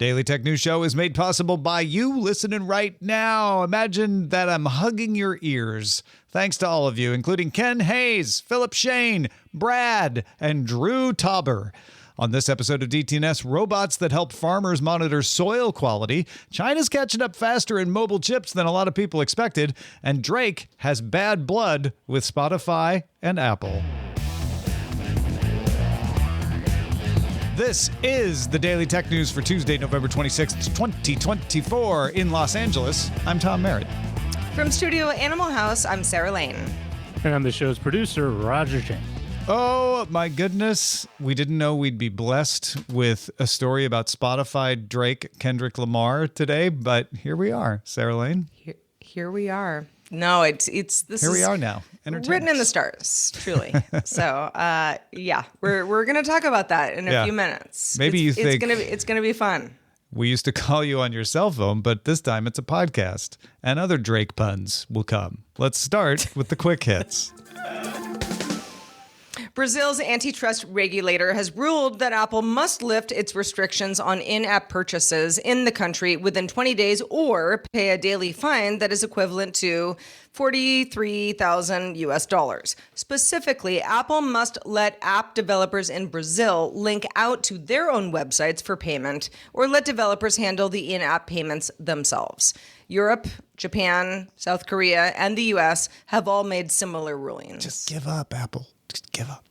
Daily Tech News Show is made possible by you listening right now. Imagine that I'm hugging your ears. Thanks to all of you, including Ken Hayes, Philip Shane, Brad, and Drew Tauber. On this episode of DTNS, robots that help farmers monitor soil quality, China's catching up faster in mobile chips than a lot of people expected, and Drake has bad blood with Spotify and Apple. This is the Daily Tech News for Tuesday, November 26th, 2024 in Los Angeles. I'm Tom Merritt. From Studio Animal House, I'm Sarah Lane. And I'm the show's producer, Roger Chang. Oh, my goodness. We didn't know we'd be blessed with a story about Spotify, Drake, Kendrick Lamar today, but here we are, Sarah Lane. Here we are. No, it's this. Here we are now. Written in the stars, truly. So, yeah, we're gonna talk about that in a few minutes. Maybe you think it's gonna be fun. We used to call you on your cell phone, but this time it's a podcast, and other Drake puns will come. Let's start with the quick hits. Brazil's antitrust regulator has ruled that Apple must lift its restrictions on in-app purchases in the country within 20 days or pay a daily fine that is equivalent to $43,000. Specifically, Apple must let app developers in Brazil link out to their own websites for payment or let developers handle the in-app payments themselves. Europe, Japan, South Korea, and the U.S. have all made similar rulings. Just give up, Apple. Just give up.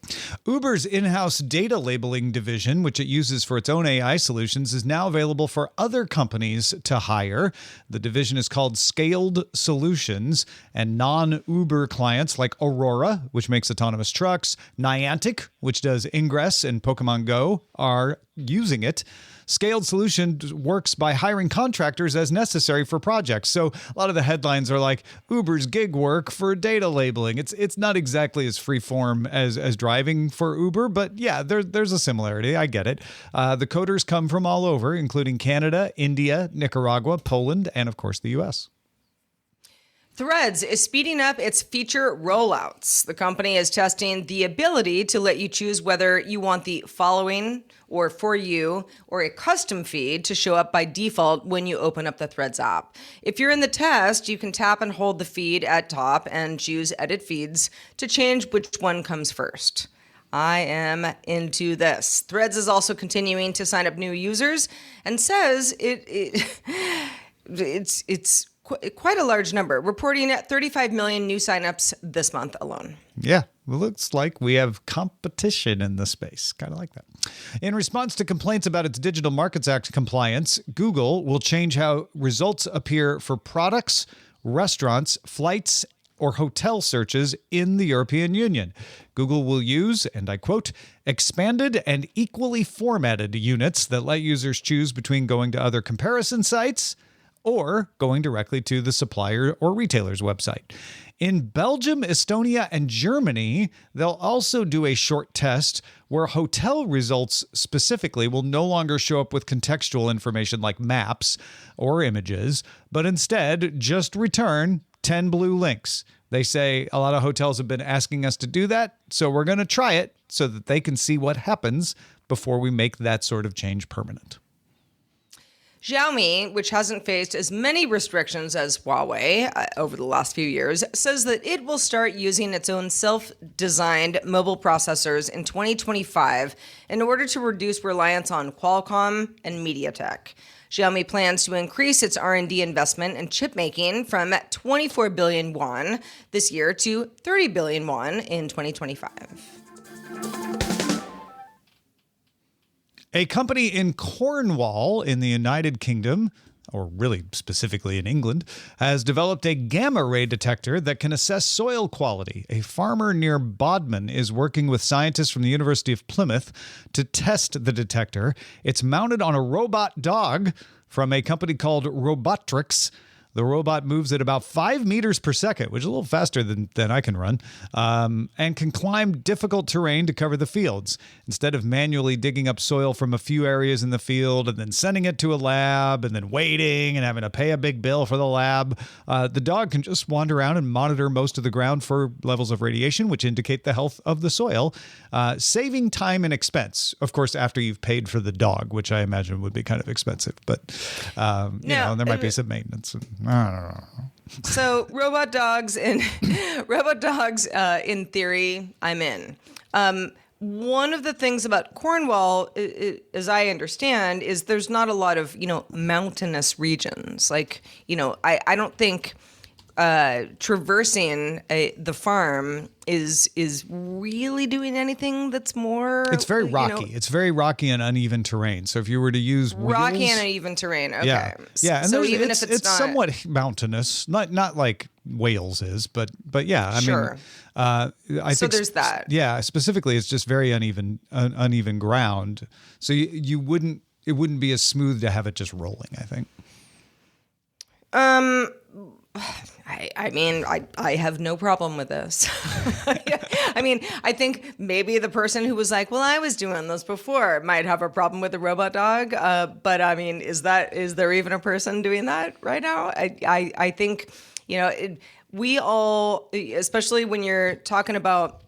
Uber's in-house data labeling division, which it uses for its own AI solutions, is now available for other companies to hire. The division is called Scaled Solutions, and non-Uber clients like Aurora, which makes autonomous trucks, Niantic, which does Ingress and Pokemon Go, are using it. Scaled Solutions works by hiring contractors as necessary for projects. So a lot of the headlines are like Uber's gig work for data labeling. It's not exactly as freeform as driving for Uber, but yeah, there's a similarity. I get it. The coders come from all over, including Canada, India, Nicaragua, Poland, and of course the U.S. Threads is speeding up its feature rollouts. The company is testing the ability to let you choose whether you want the following or for you or a custom feed to show up by default when you open up the Threads app. If you're in the test, you can tap and hold the feed at top and choose edit feeds to change which one comes first. I am into this. Threads is also continuing to sign up new users and says it's quite a large number, reporting at 35 million new signups this month alone. Yeah, it looks like we have competition in the space. Kind of like that. In response to complaints about its Digital Markets Act compliance, Google will change how results appear for products, restaurants, flights, or hotel searches in the European Union. Google will use, and I quote, expanded and equally formatted units that let users choose between going to other comparison sites or going directly to the supplier or retailer's website. In Belgium, Estonia, and Germany, they'll also do a short test where hotel results specifically will no longer show up with contextual information like maps or images, but instead just return 10 blue links. They say a lot of hotels have been asking us to do that, so we're going to try it so that they can see what happens before we make that sort of change permanent. Xiaomi, which hasn't faced as many restrictions as Huawei over the last few years, says that it will start using its own self-designed mobile processors in 2025 in order to reduce reliance on Qualcomm and MediaTek. Xiaomi plans to increase its R&D investment in chip making from 24 billion won this year to 30 billion won in 2025. A company in Cornwall in the United Kingdom, or really specifically in England, has developed a gamma ray detector that can assess soil quality. A farmer near Bodmin is working with scientists from the University of Plymouth to test the detector. It's mounted on a robot dog from a company called Robotrix. The robot moves at about 5 meters per second, which is a little faster than I can run, and can climb difficult terrain to cover the fields. Instead of manually digging up soil from a few areas in the field and then sending it to a lab and then waiting and having to pay a big bill for the lab, the dog can just wander around and monitor most of the ground for levels of radiation, which indicate the health of the soil, saving time and expense. Of course, after you've paid for the dog, which I imagine would be kind of expensive, but there might be some maintenance. I don't know. So robot dogs in theory, I'm in. One of the things about Cornwall, as I understand, is there's not a lot of, mountainous regions. Like, I don't think traversing the farm is really doing anything that's more. It's very rocky. It's very rocky and uneven terrain. So if you were to use wheels, rocky and uneven terrain. Okay. Yeah. And so even if it's not somewhat mountainous, not like Wales is, but yeah. Sure. I think there's that. Yeah. Specifically, it's just very uneven ground. So it wouldn't be as smooth to have it just rolling, I think. I have no problem with this. I think maybe the person who was like, well, I was doing this before might have a problem with the robot dog. But I mean, is there even a person doing that right now? I think, we all, especially when you're talking about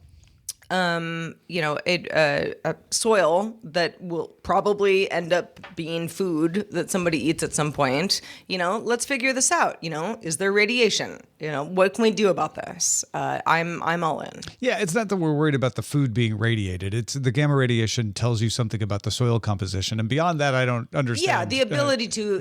a soil that will probably end up being food that somebody eats at some point, let's figure this out. Is there radiation? What can we do about this? I'm all in. Yeah, it's not that we're worried about the food being radiated. It's the gamma radiation tells you something about the soil composition. And beyond that, I don't understand. Yeah, the ability to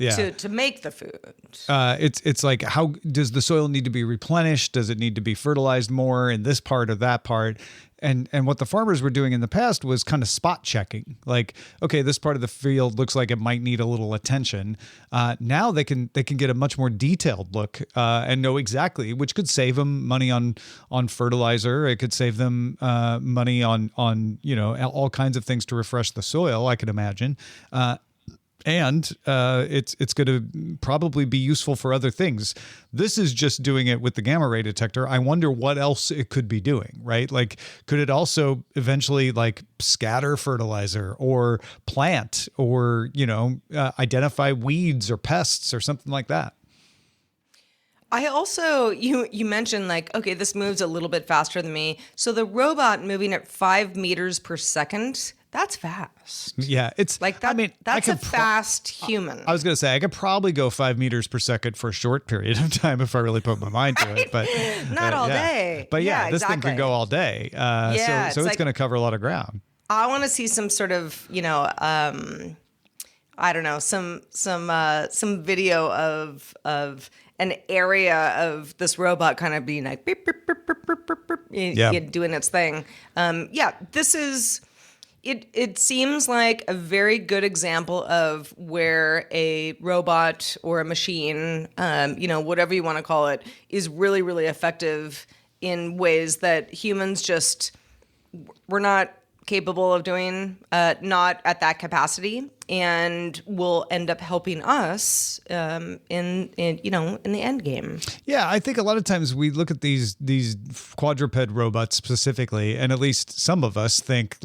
make the food. It's like, how does the soil need to be replenished? Does it need to be fertilized more in this part or that part? And what the farmers were doing in the past was kind of spot checking. Like, okay, this part of the field looks like it might need a little attention. Now they can get a much more detailed look and know exactly, which could save them money on fertilizer. It could save them money on all kinds of things to refresh the soil, I could imagine. And it's going to probably be useful for other things. This is just doing it with the gamma ray detector. I wonder what else it could be doing, right? Like, could it also eventually scatter fertilizer or plant or, identify weeds or pests or something like that? I also, you mentioned okay, this moves a little bit faster than me. So the robot moving at 5 meters per second, that's fast. Yeah, it's that. That's a fast human. I was going to say I could probably go 5 meters per second for a short period of time if I really put my mind to it, but not all day. But this thing can go all day. So it's going to cover a lot of ground. I want to see some sort of I don't know, some video of an area of this robot kind of being like beep, beep, beep, beep, beep, beep, doing its thing. This is. It seems like a very good example of where a robot or a machine, whatever you want to call it, is really, really effective in ways that humans we're not capable of doing, not at that capacity, and will end up helping us in the end game. Yeah, I think a lot of times we look at these quadruped robots specifically, and at least some of us think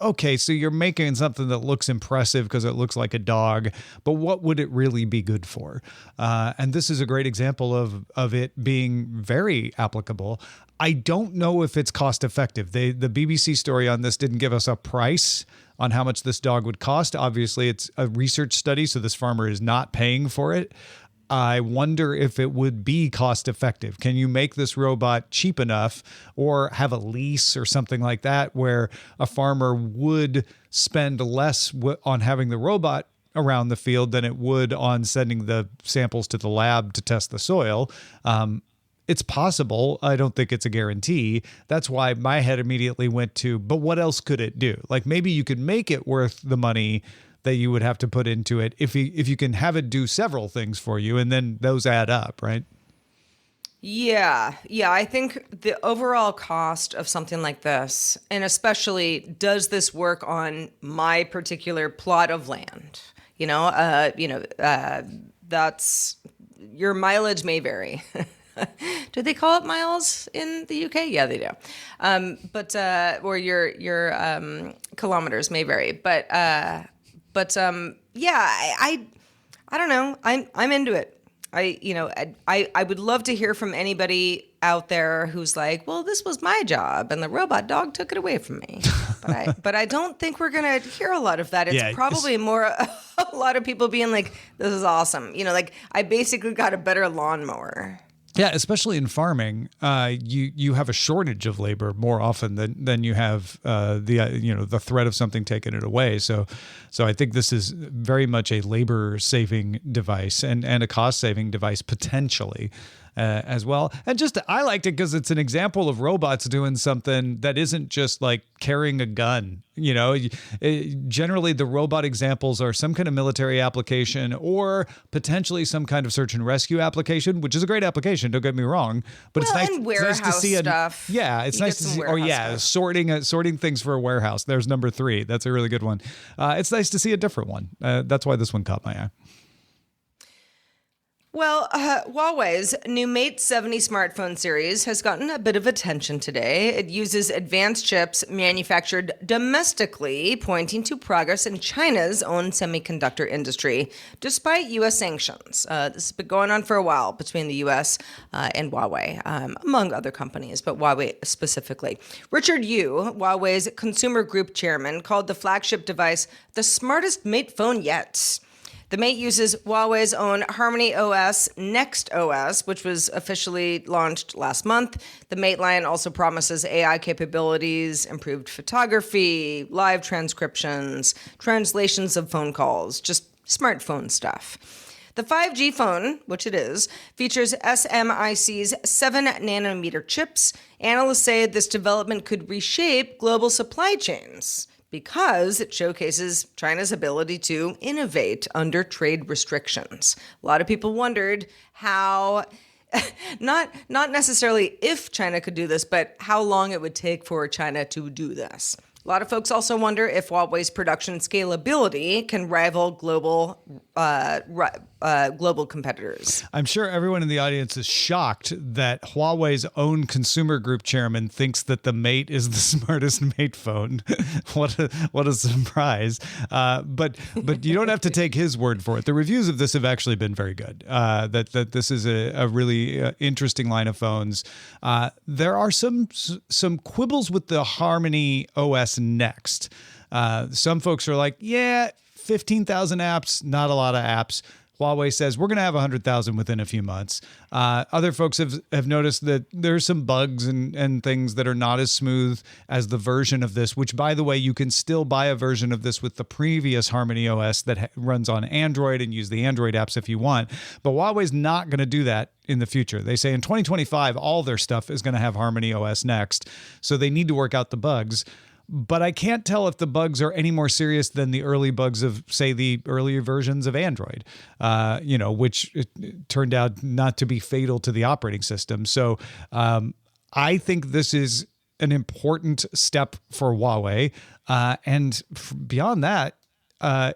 okay, so you're making something that looks impressive because it looks like a dog, but what would it really be good for? And this is a great example of it being very applicable. I don't know if it's cost effective. The BBC story on this didn't give us a price on how much this dog would cost. Obviously, it's a research study, so this farmer is not paying for it. I wonder if it would be cost effective. Can you make this robot cheap enough or have a lease or something like that where a farmer would spend less on having the robot around the field than it would on sending the samples to the lab to test the soil? It's possible. I don't think it's a guarantee. That's why my head immediately went to, but what else could it do? Maybe you could make it worth the money that you would have to put into it if you can have it do several things for you, and then those add up, right? Yeah. I think the overall cost of something like this, and especially does this work on my particular plot of land? That's your mileage may vary. Do they call it miles in the UK? Yeah, they do. Or your kilometers may vary. But yeah, I don't know. I'm into it. I would love to hear from anybody out there who's like, well, this was my job and the robot dog took it away from me. But I don't think we're going to hear a lot of that. It's probably more a lot of people being like, this is awesome. Like I basically got a better lawnmower. Yeah, especially in farming, you have a shortage of labor more often than you have the threat of something taking it away. So I think this is very much a labor saving device and a cost saving device potentially. As well. And I liked it because it's an example of robots doing something that isn't just like carrying a gun. Generally the robot examples are some kind of military application or potentially some kind of search and rescue application, which is a great application. Don't get me wrong, but it's nice to see stuff. It's nice to see. Oh yeah, sorting things for a warehouse. There's number 3. That's a really good one. It's nice to see a different one. That's why this one caught my eye. Well, Huawei's new Mate 70 smartphone series has gotten a bit of attention today. It uses advanced chips manufactured domestically, pointing to progress in China's own semiconductor industry, despite U.S. sanctions. This has been going on for a while between the U.S. And Huawei, among other companies, but Huawei specifically. Richard Yu, Huawei's consumer group chairman, called the flagship device the smartest Mate phone yet. The Mate uses Huawei's own Harmony OS Next OS, which was officially launched last month. The Mate line also promises AI capabilities, improved photography, live transcriptions, translations of phone calls, just smartphone stuff. The 5G phone, which it is, features SMIC's 7-nanometer chips. Analysts say this development could reshape global supply chains, because it showcases China's ability to innovate under trade restrictions. A lot of people wondered how, not necessarily if China could do this, but how long it would take for China to do this. A lot of folks also wonder if Huawei's production scalability can rival global competitors. I'm sure everyone in the audience is shocked that Huawei's own consumer group chairman thinks that the Mate is the smartest Mate phone. What a surprise! But you don't have to take his word for it. The reviews of this have actually been very good. That this is a really interesting line of phones. There are some quibbles with the Harmony OS Next. Some folks are like, 15,000 apps, not a lot of apps. Huawei says we're going to have 100,000 within a few months. Other folks have noticed that there's some bugs and things that are not as smooth as the version of this, which, by the way, you can still buy a version of this with the previous Harmony OS that runs on Android and use the Android apps if you want. But Huawei's not going to do that in the future. They say in 2025, all their stuff is going to have Harmony OS Next. So they need to work out the bugs. But I can't tell if the bugs are any more serious than the early bugs of, say, the earlier versions of Android, which turned out not to be fatal to the operating system. So I think this is an important step for Huawei. And beyond that,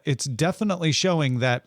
it's definitely showing that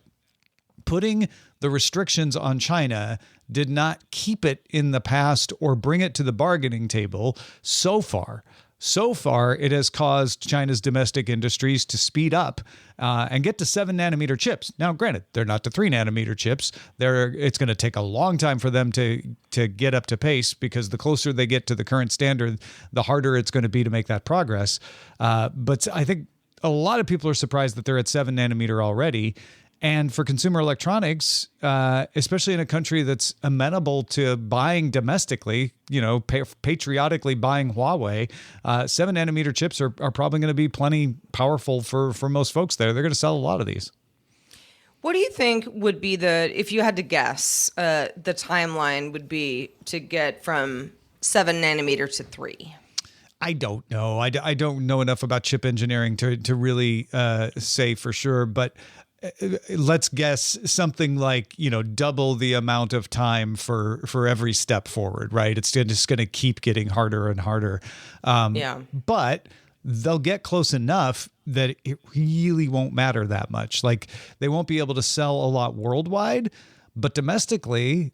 putting the restrictions on China did not keep it in the past or bring it to the bargaining table so far. So far, it has caused China's domestic industries to speed up and get to 7-nanometer chips. Now, granted, they're not to 3-nanometer chips. It's going to take a long time for them to get up to pace, because the closer they get to the current standard, the harder it's going to be to make that progress. But I think a lot of people are surprised that they're at 7-nanometer already. And for consumer electronics, especially in a country that's amenable to buying domestically, patriotically buying Huawei, 7-nanometer chips are probably going to be plenty powerful for most folks there. They're going to sell a lot of these. What do you think would be if you had to guess, the timeline would be to get from 7-nanometer to 3? I don't know. I don't know enough about chip engineering to really say for sure, but let's guess something like, double the amount of time for every step forward, right? It's just going to keep getting harder and harder. But they'll get close enough that it really won't matter that much. Like, they won't be able to sell a lot worldwide, But domestically,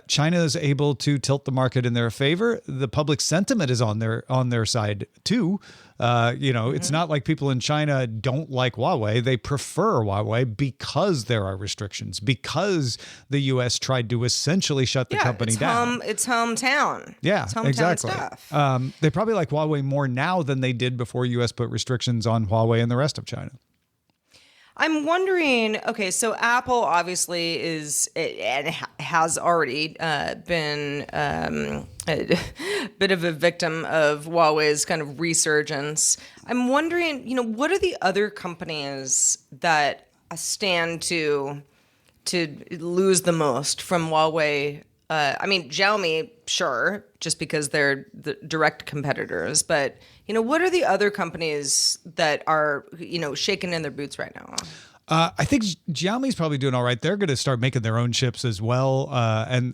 China is able to tilt the market in their favor. The public sentiment is on their side too. It's not like people in China don't like Huawei. They prefer Huawei because there are restrictions, because the U.S. tried to essentially shut the company down. It's hometown. Yeah, it's hometown exactly. Stuff. They probably like Huawei more now than they did before U.S. put restrictions on Huawei and the rest of China. I'm wondering, okay, so Apple obviously and has already been a bit of a victim of Huawei's kind of resurgence. I'm wondering, what are the other companies that stand to lose the most from Huawei? Xiaomi, sure, just because they're the direct competitors. But, what are the other companies that are, shaking in their boots right now? I think Xiaomi's probably doing all right. They're going to start making their own chips as well, and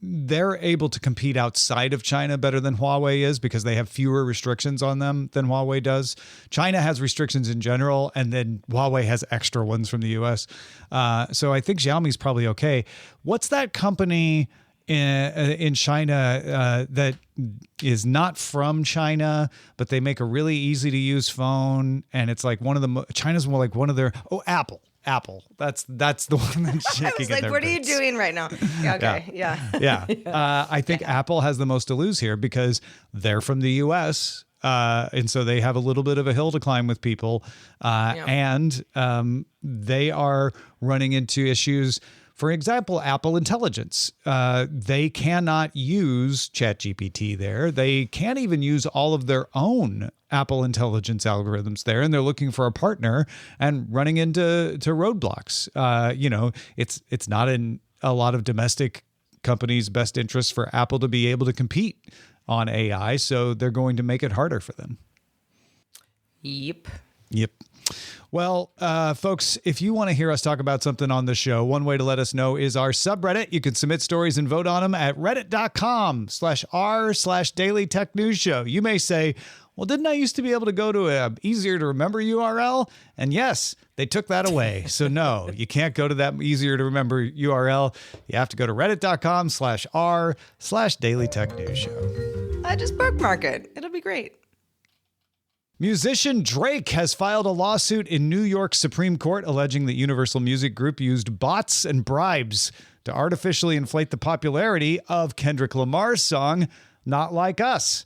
they're able to compete outside of China better than Huawei is because they have fewer restrictions on them than Huawei does. China has restrictions in general, and then Huawei has extra ones from the U.S. So I think Xiaomi's probably okay. What's that company in China that is not from China, but they make a really easy to use phone, and it's like China's more like one of their Apple. That's the one that's shaking. I was like, what are you doing right now? Yeah, okay, yeah. I think Apple has the most to lose here because they're from the U.S. And so they have a little bit of a hill to climb with people, and they are running into issues. For example, Apple Intelligence. They cannot use ChatGPT there. They can't even use all of their own Apple Intelligence algorithms there, and they're looking for a partner and running into roadblocks. It's not in a lot of domestic companies' best interest for Apple to be able to compete on AI, so they're going to make it harder for them. Yep. Well, folks, if you want to hear us talk about something on the show, one way to let us know is our subreddit. You can submit stories and vote on them at reddit.com/r/Daily Tech News Show. You may say, well, didn't I used to be able to go to a easier to remember URL? And yes, they took that away. So no, you can't go to that easier to remember URL. You have to go to reddit.com/r/Daily Tech News Show. I just bookmark it. It'll be great. Musician Drake has filed a lawsuit in New York Supreme Court alleging that Universal Music Group used bots and bribes to artificially inflate the popularity of Kendrick Lamar's song, Not Like Us.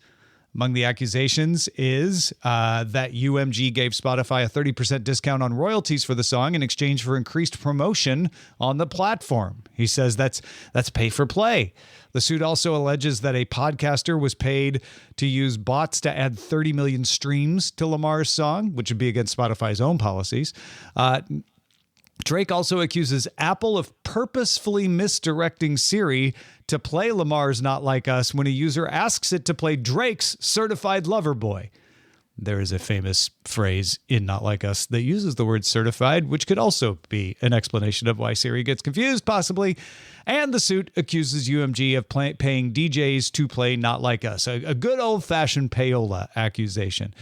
Among the accusations is that UMG gave Spotify a 30% discount on royalties for the song in exchange for increased promotion on the platform. He says that's pay for play. The suit also alleges that a podcaster was paid to use bots to add 30 million streams to Lamar's song, which would be against Spotify's own policies. Drake also accuses Apple of purposefully misdirecting Siri to play Lamar's Not Like Us when a user asks it to play Drake's Certified Lover Boy. There is a famous phrase in Not Like Us that uses the word certified, which could also be an explanation of why Siri gets confused, possibly. And the suit accuses UMG of paying DJs to play Not Like Us, a good old-fashioned payola accusation.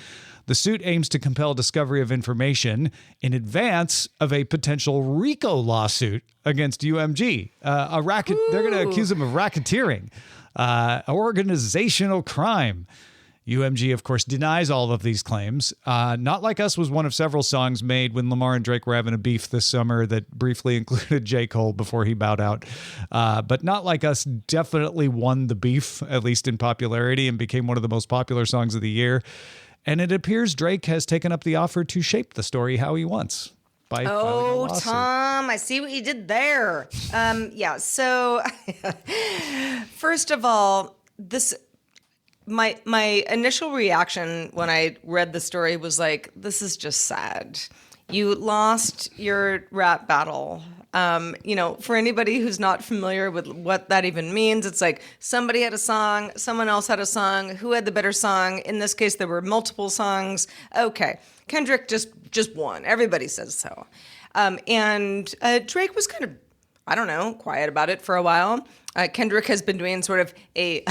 The suit aims to compel discovery of information in advance of a potential RICO lawsuit against UMG. They're going to accuse them of racketeering, organizational crime. UMG, of course, denies all of these claims. Not Like Us was one of several songs made when Lamar and Drake were having a beef this summer that briefly included J. Cole before he bowed out. But Not Like Us definitely won the beef, at least in popularity, and became one of the most popular songs of the year. And it appears Drake has taken up the offer to shape the story how he wants. Oh, Tom, I see what you did there. So first of all, my initial reaction when I read the story was like, this is just sad. You lost your rap battle. For anybody who's not familiar with what that even means, it's like somebody had a song, someone else had a song, who had the better song? In this case, there were multiple songs. Okay, Kendrick just won. Everybody says so. And Drake was kind of, quiet about it for a while. Kendrick has been doing sort of a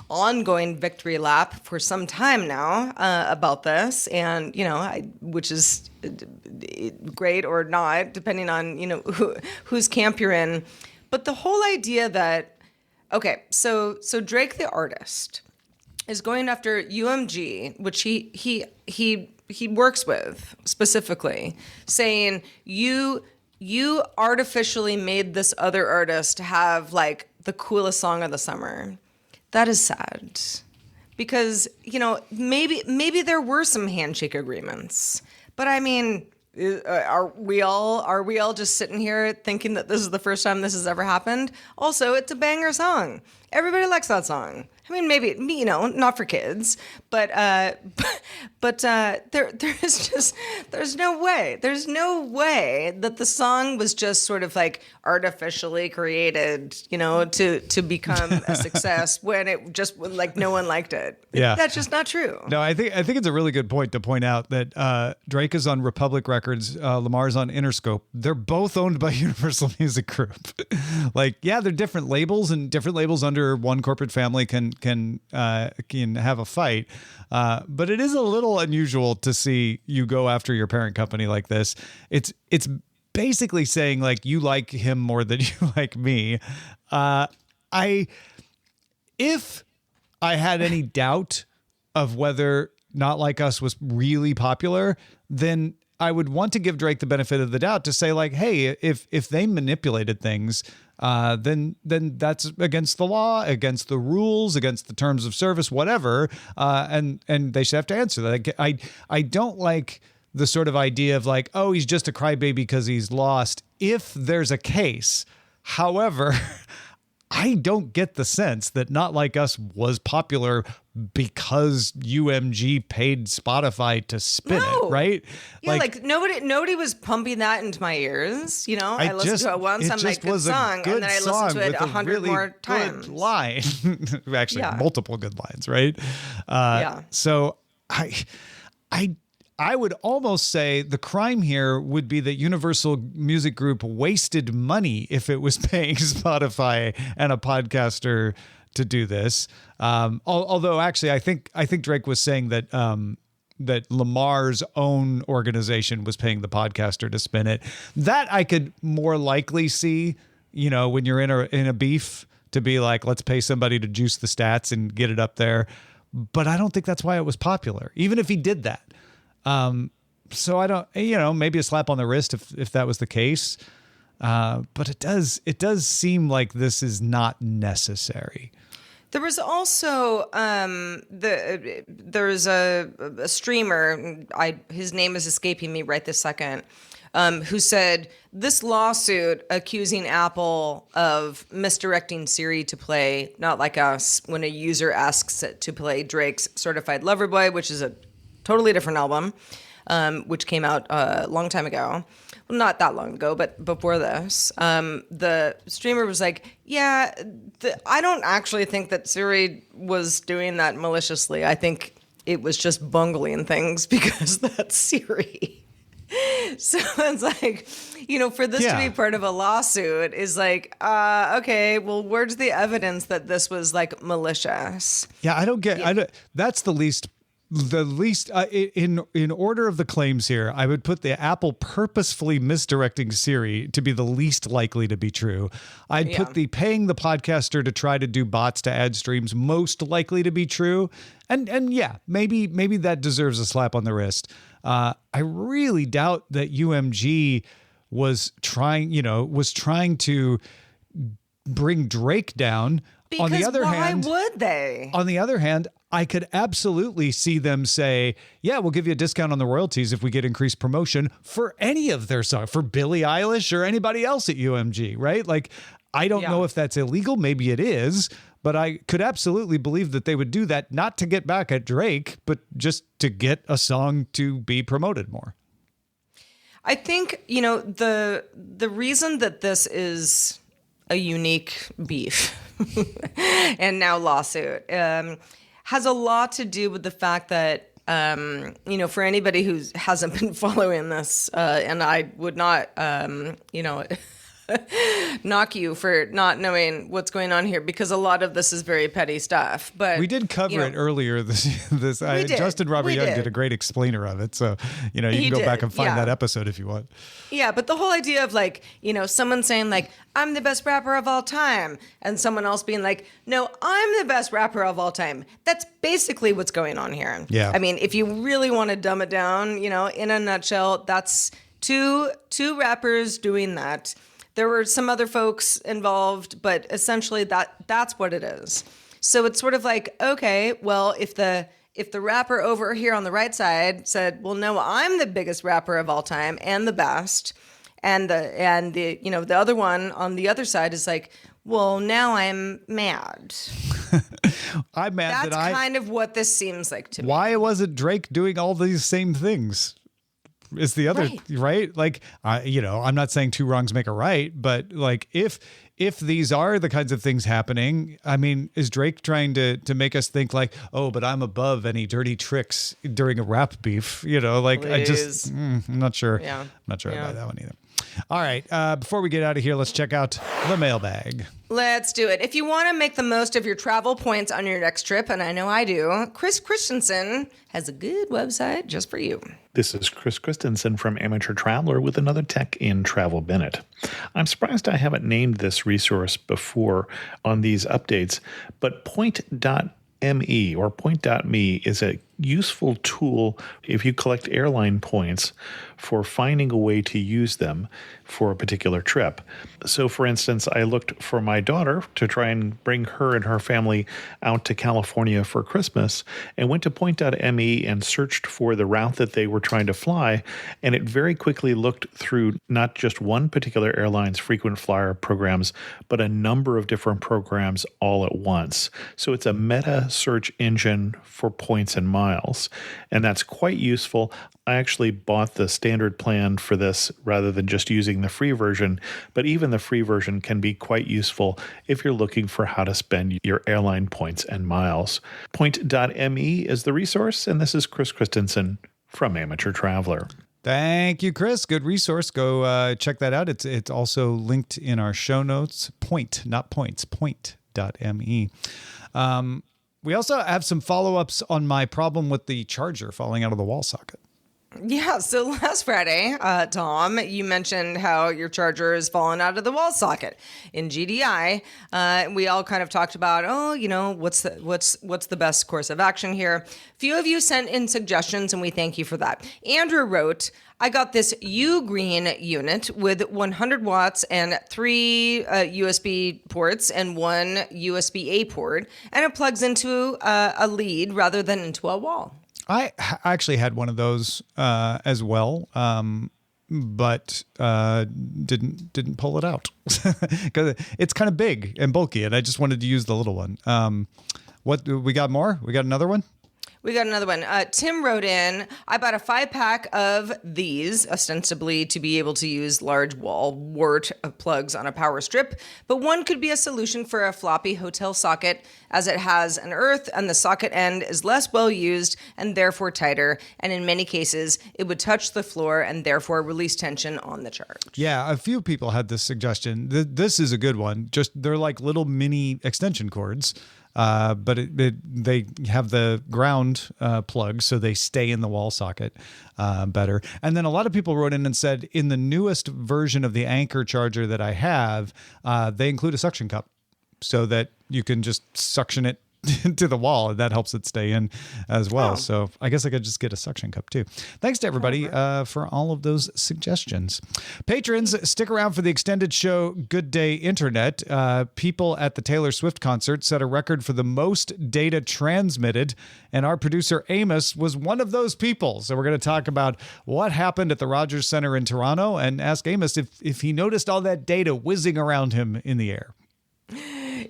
ongoing victory lap for some time now about this, and which is great or not, depending on whose camp you're in. But the whole idea that, okay, so Drake the artist is going after UMG, which he works with specifically, saying you artificially made this other artist have like the coolest song of the summer. That is sad. Because, maybe there were some handshake agreements. But I mean, are we all just sitting here thinking that this is the first time this has ever happened? Also, it's a banger song. Everybody likes that song. I mean, maybe, not for kids, but there's no way that the song was just sort of like artificially created, to become a success when it just like no one liked it. Yeah. That's just not true. No, I think it's a really good point to point out that Drake is on Republic Records, Lamar's on Interscope. They're both owned by Universal Music Group. Like, yeah, they're different labels, and different labels under one corporate family can have a fight. But it is a little unusual to see you go after your parent company like this. It's basically saying like you like him more than you like me. If I had any doubt of whether Not Like Us was really popular, then I would want to give Drake the benefit of the doubt to say like, hey, if they manipulated things, then that's against the law, against the rules, against the terms of service, whatever, and they should have to answer that. I don't like the sort of idea of like, oh, he's just a crybaby because he's lost. If there's a case, however, I don't get the sense that Not Like Us was popular because UMG paid Spotify to spin it, right? Yeah, like nobody was pumping that into my ears. I listened to it once, I'm like, good song, and then I listened to it 100 really more times. Good line, actually, multiple good lines, right? So I would almost say the crime here would be that Universal Music Group wasted money if it was paying Spotify and a podcaster to do this. Although actually, I think Drake was saying that that Lamar's own organization was paying the podcaster to spin it. That I could more likely see, when you're in a beef, to be like, let's pay somebody to juice the stats and get it up there. But I don't think that's why it was popular, even if he did that. So I don't, maybe a slap on the wrist if that was the case. But it does seem like this is not necessary. There was also there's a streamer. His name is escaping me right this second. Who said this lawsuit accusing Apple of misdirecting Siri to play Not Like Us when a user asks it to play Drake's Certified Lover Boy, which is a totally different album, which came out a long time ago. Well, not that long ago, but before this. The streamer was like, yeah, I don't actually think that Siri was doing that maliciously. I think it was just bungling things because that's Siri. So it's like, for this to be part of a lawsuit is like, okay, well, where's the evidence that this was like malicious? Yeah, I don't get, that's the least in order of the claims here, I would put the Apple purposefully misdirecting Siri to be the least likely to be true. I'd put the paying the podcaster to try to do bots to add streams most likely to be true. And yeah, maybe that deserves a slap on the wrist. I really doubt that UMG was trying to bring Drake down. Because on the other hand, why would they? On the other hand, I could absolutely see them say, yeah, we'll give you a discount on the royalties if we get increased promotion for any of their songs, for Billie Eilish or anybody else at UMG, right? Like, I don't know if that's illegal. Maybe it is, but I could absolutely believe that they would do that, not to get back at Drake, but just to get a song to be promoted more. I think, the reason that this is a unique beef and now lawsuit has a lot to do with the fact that, for anybody who hasn't been following this, and I would not, knock you for not knowing what's going on here, because a lot of this is very petty stuff. But we did cover it earlier. Justin Robert Young did a great explainer of it. So, you can go back and find that episode if you want. Yeah, but the whole idea of someone saying I'm the best rapper of all time, and someone else being like, no, I'm the best rapper of all time. That's basically what's going on here. Yeah. I mean, if you really want to dumb it down, in a nutshell, that's two rappers doing that. There were some other folks involved, but essentially that's what it is. So it's sort of like, okay, well, if the rapper over here on the right side said, well, no, I'm the biggest rapper of all time and the best, and the other one on the other side is like, well, now I'm mad. I'm mad. That's kind of what this seems like to me. Why wasn't Drake doing all these same things? Is the other right? I'm not saying two wrongs make a right, but if these are the kinds of things happening, I mean, is Drake trying to make us think oh, but I'm above any dirty tricks during a rap beef? I'm not sure. Yeah. I'm not sure about that one either. All right. Before we get out of here, let's check out the mailbag. Let's do it. If you want to make the most of your travel points on your next trip, and I know I do, Chris Christensen has a good website just for you. This is Chris Christensen from Amateur Traveler with another Tech in Travel Minute. I'm surprised I haven't named this resource before on these updates, but Point.me or Point.me is a useful tool if you collect airline points for finding a way to use them for a particular trip. So, for instance, I looked for my daughter to try and bring her and her family out to California for Christmas and went to Point.me and searched for the route that they were trying to fly, and it very quickly looked through not just one particular airline's frequent flyer programs, but a number of different programs all at once. So it's a meta search engine for points and miles, and that's quite useful. I actually bought the standard plan for this rather than just using the free version, but even the free version can be quite useful if you're looking for how to spend your airline points and miles. Point.me is the resource, and this is Chris Christensen from Amateur Traveler. Thank you, Chris. Good resource. Go check that out. It's also linked in our show notes. Point, not points. Point.me. We also have some follow-ups on my problem with the charger falling out of the wall socket. Yeah, so last Friday, Tom, you mentioned how your charger is falling out of the wall socket in GDI. We all kind of talked about, what's the best course of action here? Few of you sent in suggestions, and we thank you for that. Andrew wrote, I got this U-Green unit with 100 watts and 3 USB ports and 1 USB-A port, and it plugs into a lead rather than into a wall. I actually had one of those as well, but didn't pull it out because it's kind of big and bulky, and I just wanted to use the little one. What we got more? We got another one? We got another one. Tim wrote in, I bought a 5-pack of these, ostensibly to be able to use large wall wart plugs on a power strip, but one could be a solution for a floppy hotel socket, as it has an earth and the socket end is less well used and therefore tighter, and in many cases it would touch the floor and therefore release tension on the charge. Yeah, a few people had this suggestion. This is a good one. Just they're like little mini extension cords. But they have the ground plug, so they stay in the wall socket better. And then a lot of people wrote in and said, in the newest version of the Anchor charger that I have, they include a suction cup so that you can just suction it to the wall, and that helps it stay in as well. Oh. So I guess I could just get a suction cup too. Thanks to everybody for all of those suggestions. Patrons, stick around for the extended show Good Day Internet. People at the Taylor Swift concert set a record for the most data transmitted, and our producer Amos was one of those people. So we're going to talk about what happened at the Rogers Center in Toronto and ask Amos if he noticed all that data whizzing around him in the air.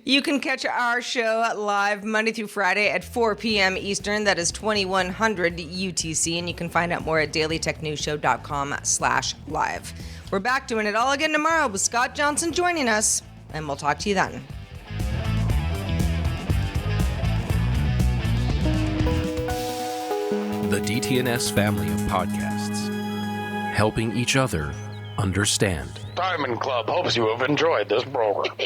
You can catch our show live Monday through Friday at 4 p.m. Eastern. That is 2100 UTC. And you can find out more at dailytechnewsshow.com/live. We're back doing it all again tomorrow with Scott Johnson joining us. And we'll talk to you then. The DTNS family of podcasts. Helping each other understand. Diamond Club hopes you have enjoyed this program.